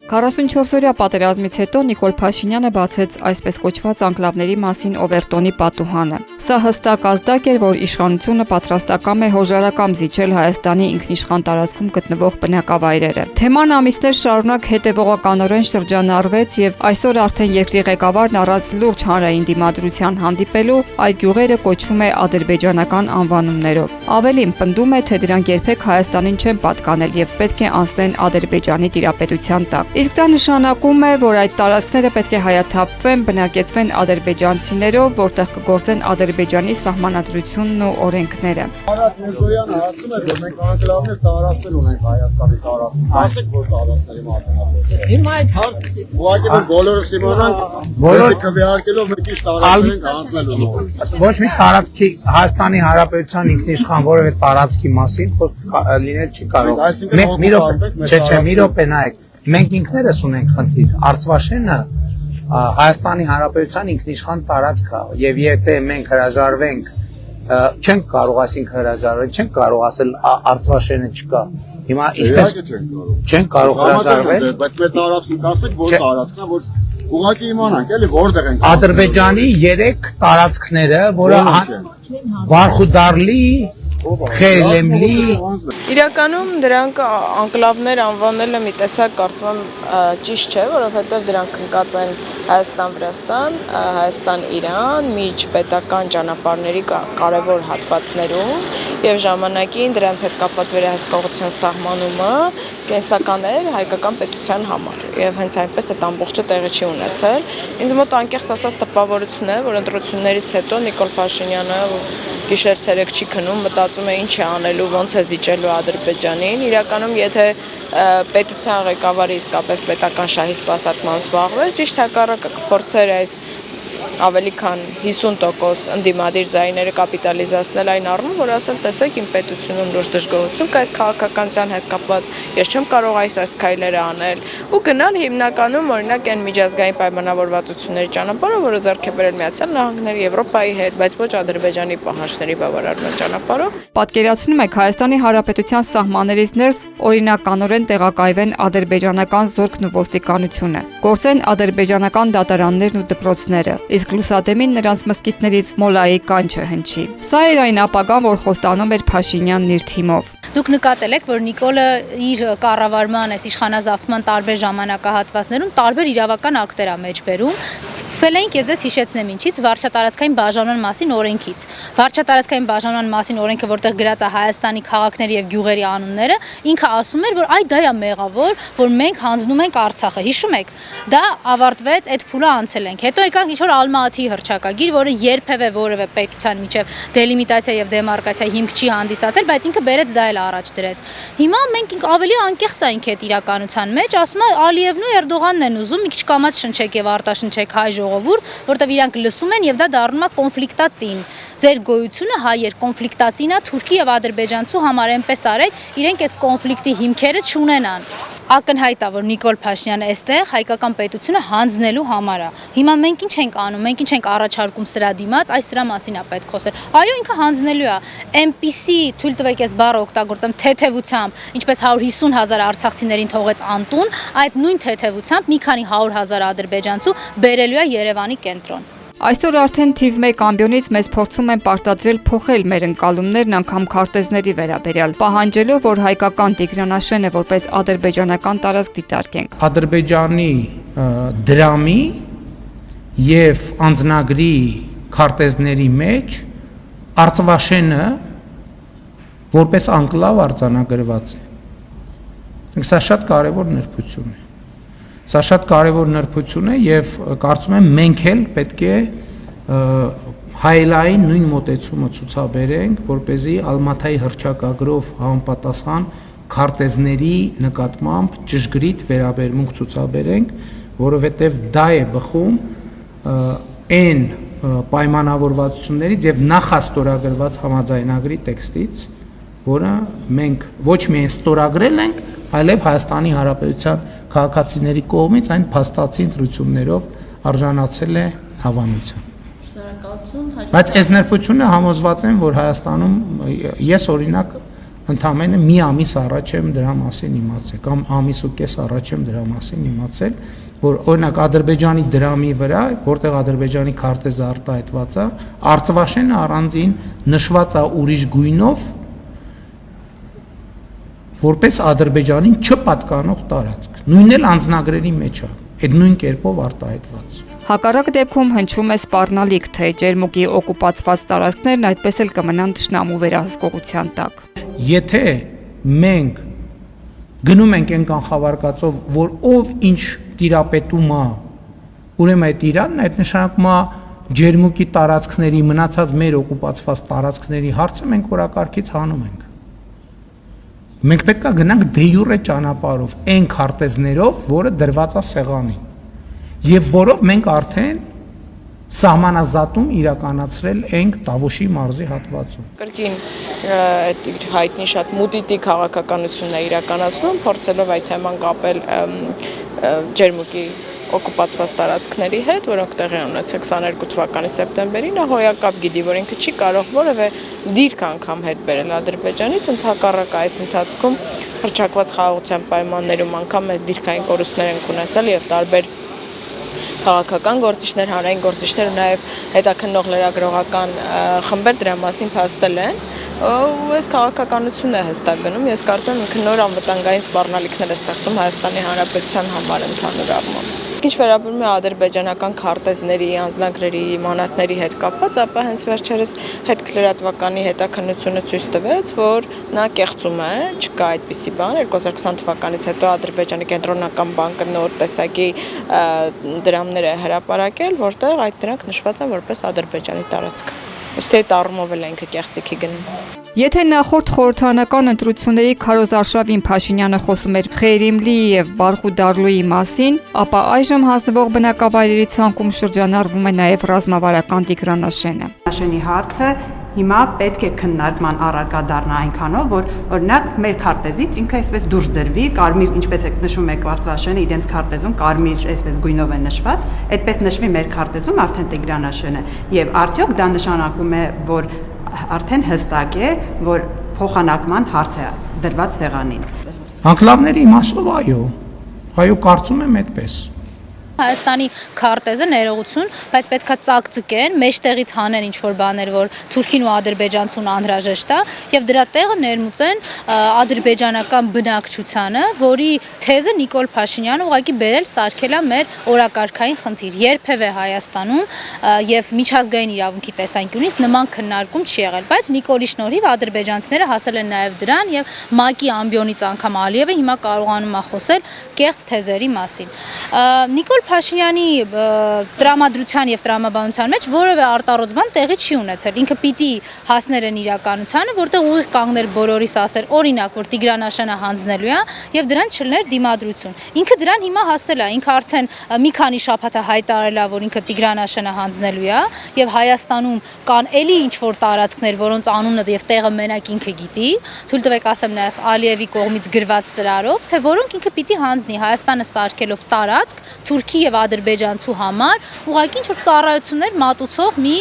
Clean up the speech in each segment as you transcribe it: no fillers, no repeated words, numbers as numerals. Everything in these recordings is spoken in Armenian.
44-օրյա պատերազմից հետո Նիկոլ Փաշինյանը բացեց այսպես կոչված անկլավների մասին Օվերտոնի պատուհանը։ Սա հստակ ազդակ էր, որ իշխանությունը պատրաստակամ է հոժարակամ զիջել Հայաստանի ինքնիշխան տարածքում գտնվող բնակավայրերը։ Թեման ամիսներ շարունակ հետևողականորեն շրջանառվեց եւ այսօր արդեն երկրի ղեկավարն առանց լուրջ հանրային դիմադրության հանդիպելու այդ գյուղերը կոչվում է ադրբեջանական անվանումներով։ Ավելին, պնդում է, թե դրանք երբեք Հայաստանին չեն պատկանել եւ պետք է անցնեն Ադրբեջանի տիրապետության տակ։ Իսկ դա նշանակում է, որ այդ տարածքները պետք է հայաթափվեն, բնակեցվեն ադրբեջանցիներով, որտեղ կգործեն Ադրբեջանի սահմանադրությունն ու օրենքները։ Արադ Միրզոյանը ասում է, որ մենք անկլավներ տարածքներ ունենք Հայաստանի տարածքում։ Ասեք, որ տարածքների մասին ափոսել։ Հիմա այդ հարցը ուղղակի որ բոլորը սիմանանք, բոլորը քվեարկելով մեկ ինչ տարածքներ անցնելու։ Ոչ մի տարածքի Հայաստանի Հանրապետության ինքնիշխան որևէ տարածքի մասին խոսք լինել չի կարող։ Մի րոպե նայեք։ Մենք ինքներս ունենք խնդիր։ Արցվաշենը Հայաստանի Հանրապետության ինքնիշխան տարածք է եւ եթե մենք հրաժարվենք, չենք կարող այսինքն հրաժարվել, չենք կարող ասել Արցվաշենը չկա։ Հիմա ինչպես չենք կարող հրաժարվել, բայց մեր տարածքում կասեք, որ տարածքն է, որ ուղղակի իմանանք, էլի որտեղ ենք։ Ադրբեջանի 3 տարածքները, որը Վարխուդարլի, Խելեմլի իրականում դրանք անկլավներ անվանելը մի տեսակ կարծում եմ ճիշտ չէ, որովհետև դրանք ընկած են Հայաստան-Վրաստան, Հայաստան-Իրան, միջպետական ճանապարհների կարևոր հատվածներում եւ ժամանակին դրանց հետ կապված վերահսկողության սահմանումը կենսական էր հայկական պետության համար եւ հենց այնպես այդ ամբողջը տեղի չի ունեցել։ Ինձ մոտ անկեղծ ասած տպավորություն է, որ ընտրություններից հետո Նիկոլ Փաշինյանը գիշեր-ցերեկ չի քնում, մտածում է ինչ է անելու, ոնց է զիջելու Ադրբեջանին։ Իրականում եթե պետության ղեկավարը իսկապես պետական շահի սպասարկմամբ զբաղվեր, ճիշտ հակառակը կփորձեր այս ավելի քան 50% ընդդիմադիր ձայները կապիտալիզացնել այն առումով, որ ասել, տեսեք, իմ պետությունում լուրջ դժգոհություն կա այս քաղաքականության հետ կապված, ես չեմ կարող այս քայլերը անել ու գնալ հիմնականում օրինակ այն միջազգային պայմանավորվածությունների ճանապարհով, որը ձեռք է բերել Միացյալ Նահանգների, Եվրոպայի հետ, բայց ոչ Ադրբեջանի պահանջների բավարարման ճանապարհով։ Պատկերացնում եք Հայաստանի Հանրապետության սահմաններից ներս օրինականորեն տեղակայվեն ադրբեջանական զորքն ու ոստիկանությունը, գործեն ադրբեջանական դատարաններն ու դպրոցները, իսկ լուսադեմին նրանց մզկիթներից մոլայի կանչը հնչի։ Սա էր այն ապագան, որ խոստանում էր Փաշինյանն իր թիմով։ Դուք նկատել եք, որ Նիկոլը իր կառավարման այս իշխանազավթման տարբեր ժամանակահատվածներում տարբեր իրավական ակտեր է մեջբերում։ Սկսել էինք ես հիշեցնեմ ինչից, վարչատարածքային բաժանման մասին օրենքից։ Վարչատարածքային բաժանման մասին օրենքը, որտեղ գրած է Հայաստանի քաղաքների եւ գյուղերի անունները, ինքը ասում էր, որ այ դա է մեղավոր, որ մենք հանձնում ենք Արցախը։ Հիշում եք։ Դա ավարտվեց, այդ փուլը անցել ենք։ Հետո եկանք ինչ-որ Ալմատի հռչակագիր, որը երբևէ որևէ պետության միջև դելիմիտացիա եւ դեմարկացիա հիմք չի հանդիսացել, բայց ինքը բերեց դա էլ առաջ դրեց։ Հիմա մենք ավելի անկեղծ ենք այդ իրականության մեջ, ասում է Ալիևն ու Էրդողանն են ուզում մի քիչ կամած շնչեք եւ արտաշնչեք հայ ժողովուրդ, որտեղ իրանք լսում են եւ դա դառնում է կոնֆլիկտածին։ Ձեր գոյությունը հայեր կոնֆլիկտածին է Թուրքի եւ Ադրբեջանցու համար այնպես արեք, իրենք այդ կոնֆլիկտի հիմքերը չունենան։ Ակնհայտ է, որ Նիկոլ Փաշինյանը այստեղ հայկական պետությունը հանձնելու համար է։ Հիմա մենք ինչ ենք անում, մենք ինչ ենք առաջարկում սրա դիմաց, այս սրա մասին է պետք խոսել։ Այո, ինքը հանձնելու է։ MPC թույլ տվեք ես բառը օգտագործեմ թեթևությամբ, ինչպես 150,000 արցախցիներին թողեց անտուն, այդ նույն թեթևությամբ մի քանի 100,000 ադրբեջանցու բերելու է Երևանի կենտրոն։ Այսօր արդեն թիվ 1 ամբիոնից մեզ փորձում են պարտադրել փոխել մեր ընկալումներն անգամ քարտեզների վերաբերյալ, պահանջելով, որ հայկական Տիգրանաշենը որպես ադրբեջանական տարածք դիտարկենք։ Ադրբեջանի դրամի եւ անձնագրի քարտեզների մեջ Արցվաշենը որպես անկլավ արձանագրված է։ Սա շատ կարևոր նրբություն է։ Սա շատ կարևոր նրբություն է եւ կարծում եմ մենք էլ պետք է հայելային նույն մոտեցումը ցուցաբերենք, որպեսզի Ալմաթայի հռչակագրով համապատասխան քարտեզների նկատմամբ ճշգրիտ վերաբերմունք ցուցաբերենք, որովհետեւ դա է բխում այն պայմանավորվածություններից եւ նախաստորագրված համաձայնագրի տեքստից, որը մենք ոչ միայն ստորագրել ենք, այլև Հայաստանի Հանրապետության քաղաքացիների կողմից այն փաստացի ընտրություններով արժանացել է հավանության։ Բայց այս ներբությունը համոզված եմ, որ Հայաստանում ես օրինակ Ընդամենը մի ամիս առաջ եմ դրա մասին իմացել կամ ամիս ու կես առաջ եմ դրա մասին իմացել, որ օրինակ Ադրբեջանի դրամի վրա, որտեղ Ադրբեջանի քարտեզը արտահայտված է, Արցվաշենը առանձին նշված է ուրիշ գույնով, որպես Ադրբեջանին չպատկանող տարածք։ Նույնն էլ անձնագրերի մեջ է, այդ նույն կերպով արտահայտված։ Հակառակ դեպքում հնչում է սպառնալիք, թե ջերմուկի օկուպացված տարածքներն այդպես էլ կմնան թշնամու վերահսկողության տակ։ Եթե մենք գնում ենք այն կանխավարկածով, որ ով ինչ տիրապետում է, ուրեմն այդ Իրանն այդ նշանակում է ջերմուկի տարածքների մնացած մեր օկուպացված տարածքների հարցը մենք օրակարգից հանում ենք։ Մենք պետք է գնանք դե յուրե ճանապարհով, այն քարտեզներով, որը դրված է սեղանին, եւ որով մենք արդեն սահմանազատում իրականացրել ենք Տավուշի մարզի հատվածում։ Կրկին այդ հայտնի շատ մուտիտի քաղաքականությունն է իրականացնում, փորձելով այդ թեման կապել ջերմուկի օկուպացված տարածքների հետ, որոնք տեղի ունեցել 22 թվականի սեպտեմբերին, նա հոյակապ գիտի, որ ինքը չի կարող որևէ դիրք անգամ հետ բերել Ադրբեջանից, ընդհակառակը այս ընթացքում հռչակված խաղաղության պայմաններում անգամ այդ դիրքային կորուստներ են ունեցել եւ տարբեր քաղաքական գործիչներ, հանրային գործիչներ ու նաև հետաքննող լրագրողական խմբեր դրա մասին փաստել են, ու այս քաղաքականությունն է հստակ գնում, ես կարծում եմ ինքը նոր անվտանգային սպառնալիքներ է ստեղծում Հայաստանի Հանրապետության համար ընդհանուր առմամբ։ Ինչ վերաբերում է ադրբեջանական քարտեզների, անձնագրերի, մանաթների հետ կապված, ապա հենց վերջերս հետքլրատվականի հետաքննությունը ցույց տվեց, որ նա կեղծում է, չկա այդպիսի բան, 2020 թվականից հետո Ադրբեջանի կենտրոնական բանկը նոր տեսակի դրամներ է հրապարակել, որտեղ այդ դրանք նշված են որպես Ադրբեջանի տարածք։ Ըստ այդ առումով էլ ինքը կեղծիքի գնում։ Եթե նախորդ խորհրդանական ընտրությունների քարոզարշավին Փաշինյանը խոսում էր Խեյրիմլի եւ Բարխուդարլուի մասին, ապա այժմ հանձնվող բնակավայրերի ցանկում շրջանառվում է նաեւ ռազմավարական Տիգրանաշենը։Աշենի հարցը հիմա պետք է քննարկման առարկա դառնա այնքանով, որ օրինակ մեր քարտեզից ինքը այսպես դուրս դրվի, կարմիր, ինչպես եք նշում եք Արցվաշենը, իրենց քարտեզում կարմիր այսպես գույնով է նշված, այդպես նշվի մեր քարտեզում արդեն Տիգրանաշենը, եւ արդյոք դա նշանակում է, որ արդեն հստակ է, որ փոխանակման հարց է դրված սեղանին։ Անկլավների իմաստով այո, կարծում եմ այդպես։ Հայաստանի քարտեզը ներողություն, բայց պետքա ծակծկեն, մեջտեղից հանեն ինչ-որ բաներ, որ Թուրքին ու Ադրբեջանցուն անհրաժեշտ է, եւ դրա տեղը ներմուծեն ադրբեջանական բնակչությանը, որի թեզը Նիկոլ Փաշինյանը ուղղակի բերել սարքել է մեր օրակարգային խնդիր։ Երբևէ Հայաստանում եւ միջազգային իրավունքի տեսանկյունից նման քննարկում չի եղել, բայց Նիկոլի շնորհիվ ադրբեջանցիները հասել են նաեւ դրան եւ ՄԱԿ-ի ամբիոնից անգամ Ալիևը հիմա կարողանում է խոսել կեղծ թեզերի մասին։ Նիկոլ Փաշինյանի տրամադրության եւ տրամաբանության մեջ որևէ արտառոց տեղի չի ունեցել։ Ինքը պիտի հասներ են իրականությանը, որտեղ ուղիղ կանգներ բոլորիս ասեր, օրինակ, որ Տիգրանաշենը հանձնելու է եւ դրան չլներ դիմադրություն։ Ինքը դրան հիմա հասել է, ինքը արդեն մի քանի շաբաթ է հայտարարել է, որ ինքը Տիգրանաշենը հանձնելու է եւ Հայաստանում կան էլի ինչ որ տարածքներ, որոնց անունը եւ տեղը մենակ ինքը գիտի։ Թույլ տվեք ասեմ նաեւ Ալիևի կողմից գրված ծրարով, թե որոնք ինքը պիտի հանձնի Հայաստանը սարքելով տարածք Թուրքի եւ ադրբեջանցու համար ուղղակի ինչ որ ծառայություններ մատուցող մի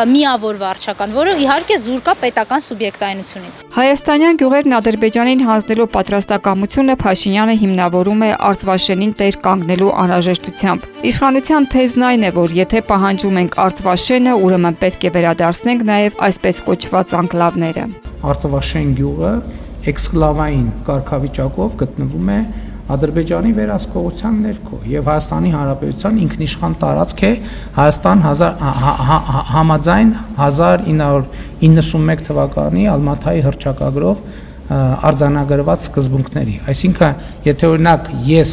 միավոր վարչական, որը իհարկե զուր կա պետական սուբյեկտայնությունից։ Հայաստանյան գյուղերն Ադրբեջանին հանձնելու պատրաստակամությունը Փաշինյանը հիմնավորում է Արցվաշենին տեր կանգնելու անհրաժեշտությամբ։ Իշխանության թեզն այն է, որ եթե պահանջում ենք Արցվաշենը, ուրեմն պետք է վերադարձնենք նաեւ այսպես կոչված անկլավները։ Արցվաշեն գյուղը էքսկլավային կարգավիճակով գտնվում է Ադրբեջանի վերահսկողության ներքո եւ Հայաստանի Հանրապետության ինքնիշխան տարածք է Հայաստան համաձայն 1991 թվականի Ալմաթայի հռչակագրով արձանագրված սկզբունքների։ Այսինքն, եթե օրինակ ես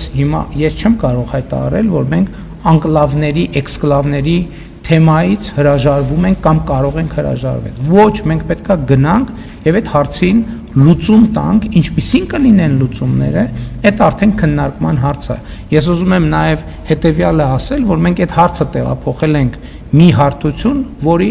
չեմ կարող հայտարարել, որ մենք անկլավների, էքսկլավների թեմայից հրաժարվում ենք կամ կարող ենք հրաժարվել։ Ոչ, մենք պետքա գնանք եւ այդ հարցին լուծում տանք, ինչպիսին կլինեն լուծումները, այդ արդեն քննարկման հարց է։ Ես ուզում եմ նաև հետեւյալը ասել, որ մենք այդ հարցը տեղափոխել ենք մի հարթություն, որ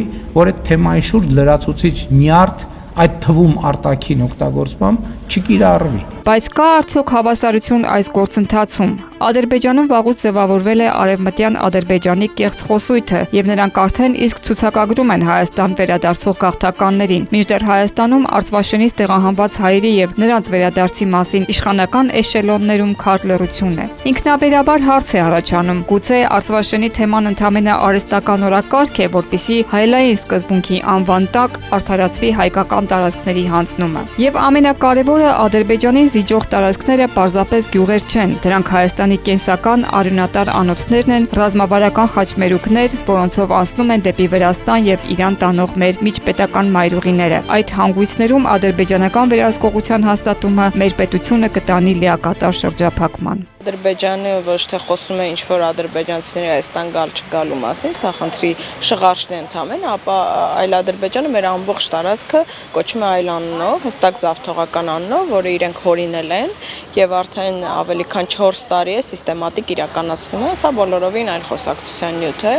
այդ թեմայի շուրջ լրացուցիչ նյարդ այդ թվում արտաքին օգտագործմամբ չկիրառվի։ Բայց կա արդյոք հավասարություն այս գործընթացում։ Ադրբեջանում վաղուց ձևավորվել է արևմտյան Ադրբեջանի կեղծ խոսույթը, եւ նրանք արդեն իսկ ցուցակագրում են Հայաստան վերադարձող գաղթականներին, մինչդեռ Հայաստանում Արցվաշենից տեղահանված հայերի եւ նրանց վերադարձի մասին իշխանական էշելոններում քար լռություն է։ Ինքնաբերաբար հարց է առաջանում. գուցե Արցվաշենի թեման ընդամենը արհեստական օրակարգ է, որպիսի հայելային սկզբունքի անվան տակ արդարացվի հայկական տարածքների հանձնումը։ Եվ ամենակարևորը, Ադրբեջանին զիջող տարածքները պարզապես գյուղեր չեն, դրանք Հայաստանի կենսական արյունատար անոթներն են, ռազմավարական խաչմերուկներ, որոնցով անցնում են դեպի Վրաստան եւ Իրան տանող մեր միջպետական մայրուղիները։ Այդ հանգույցներում ադրբեջանական վերահսկողության հաստատումը մեր պետությունը կտանի լիակատար շրջափակման։ Ադրբեջանը ոչ թե խոսում է ինչ-որ ադրբեջանցիների Հայաստան գալ չգալու մասին, սա խնդրի շղարշն է ընդամենը, ապա այլ Ադրբեջանը մեր ամբողջ տարածքը կոչում է այլ անունով, հստակ զավթողական անունով, որը իրենք հորինել են եւ արդեն ավելի քան 4 տարի է սիստեմատիկ իրականացնում է, սա բոլորովին այլ խոսակցության նյութ է։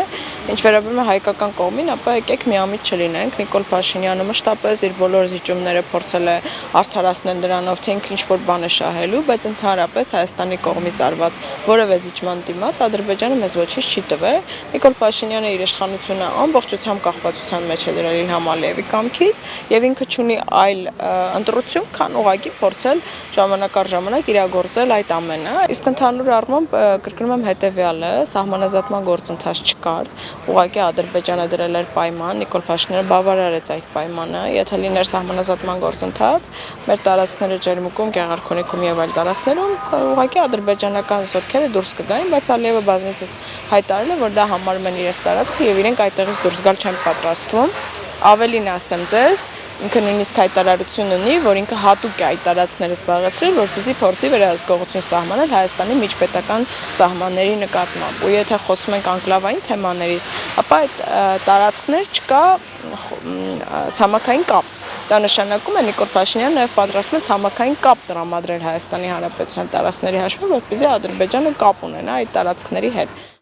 Ինչ վերաբերում է հայկական կողմին, ապա եկեք միամիտ չլինենք, Նիկոլ Փաշինյանը մշտապես իր բոլոր զիջումները փորձել է արդարացնել դրանով, թե ինքը ինչ-որ բան է շահելու, բայց ընդհանրապես Հայաստանի կողմից արված որևէ զիջման դիմաց Ադրբեջանը մեզ ոչինչ չի տվել։ Նիկոլ Փաշինյանը իր իշխանությունը ամբողջությամբ կախվածության մեջ է դրել Իլհամ Ալիևի կամքից եւ ինքը ունի այլ ընտրություն, քան ուղղակի փորձել ժամանակ առ ժամանակ իրագործել այդ ամենը։ Իսկ ընդհանուր առմամբ կրկնում եմ հետեւյալը, սահմանազատման գործընթաց չկար։ Ուղղակի Ադրբեջանը դրել էր պայման, Նիկոլ Փաշինյանը բավարարեց այդ պայմանը։ Եթե լիներ սահմանազատման գործընթաց, մեր տարածքները Ջերմուկում, Գեղարքունիքում եւ այլ տարածքներում ուղղակի ադրբեջանական զորքերը դուրս կգային, բայց Ալիևը բազմիցս հայտարարել է, որ դա համարում են իրենց տարածքը եւ իրենք այդտեղից դուրս գալ չեն պատրաստվում։ Ավելին ասեմ ձեզ, ինքը նույնիսկ հայտարարություն ունի, որ ինքը հատուկ է այդ տարածքները զբաղեցրել, որպեսզի փորձի վերահսկողություն սահմանել Հայաստանի միջպետական սահմանների նկատմամբ։ Ու եթե խոսում ենք անկլավային թեմաներից, ապա այդ տարածքներ չկա ցամաքային կապ։ Դա նշանակում է Նիկոլ Փաշինյանը նաև պատրաստվում է ցամաքային կապ տրամադրել Հայաստանի Հանրապետության տարածքների հաշվին, որպեսզի Ադրբեջանը կապ ունենա այդ տարածքների հետ։